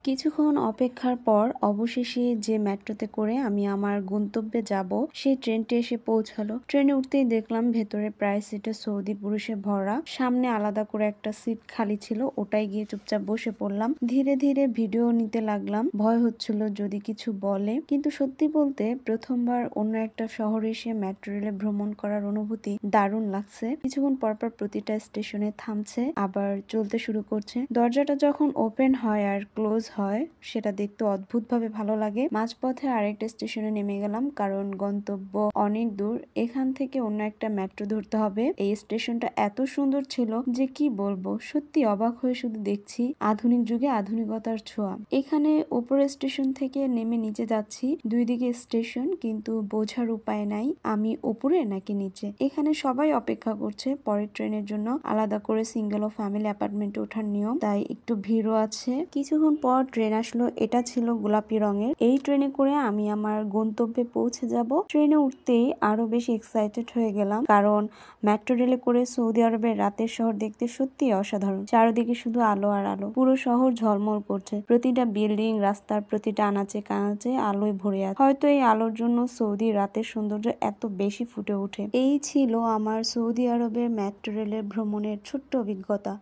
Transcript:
কিছুক্ষণ অপেক্ষার পর অবশেষে যে মেট্রোতে করে আমি আমার গন্তব্যে যাব সেই ট্রেনটি এসে পৌঁছালো। ট্রেনে উঠতেই দেখলাম ভেতরে প্রায় সিটে সৌদি পুরুষে ভরা। সামনে আলাদা করে একটা সিট খালি ছিল, ওটাই গিয়ে চুপচাপ বসে পড়লাম। ধীরে ধীরে ভিডিও নিতে লাগলাম। ভয় হচ্ছিল যদি কিছু বলে, কিন্তু সত্যি বলতে প্রথমবার অন্য একটা শহরে এসে মেট্রো রেলে ভ্রমণ করার অনুভূতি দারুণ লাগছে। কিছুক্ষণ পরপর প্রতিটা স্টেশনে থামছে, আবার চলতে শুরু করছে। দরজাটা যখন ওপেন হয় আর ক্লোজ হয় সেটা দেখতে অদ্ভুত ভাবে ভালো লাগে। মাঝপথে আরেকটা স্টেশনে নেমে গেলাম, কারণ গন্তব্য অনেক দূর। এখান থেকে অন্য একটা মেট্রো ধরতে হবে। এই স্টেশনটা এত সুন্দর ছিল যে কি বলবো, সত্যি অবাক হয়ে শুধু দেখছি আধুনিক যুগে আধুনিকতার ছোঁয়া। এখানে উপরের স্টেশন থেকে নেমে নিচে যাচ্ছি, দুই দিকে স্টেশন, কিন্তু বোঝার উপায় নাই আমি উপরে নাকি নিচে। এখানে সবাই অপেক্ষা করছে পরের ট্রেনের জন্য। আলাদা করে সিঙ্গেল ও ফ্যামিলি অ্যাপার্টমেন্টে ওঠার নিয়ম, তাই একটু ভিড়ও আছে। কিছুক্ষণ পর ট্রেন আসলো, এটা ছিল গোলাপি রঙের। এই ট্রেনে করে আমি আমার গন্তব্যে পৌঁছে যাব। ট্রেনে উঠতেই আরো বেশি এক্সাইটেড হয়ে গেলাম, কারণ মেট্রো রেলে করে সৌদি আরবের রাতের শহর দেখতে সত্যি অসাধারণ। চারদিকে শুধু আলো আর আলো, পুরো শহর ঝলমল করছে। প্রতিটা বিল্ডিং, রাস্তার প্রতিটা আনাচে কানাচে আলোয় ভরে আছে। হয়তো এই আলোর জন্য সৌদি রাতের সৌন্দর্য এত বেশি ফুটে ওঠে। এই ছিল আমার সৌদি আরবের মেট্রো রেলের ভ্রমণের ছোট্ট অভিজ্ঞতা।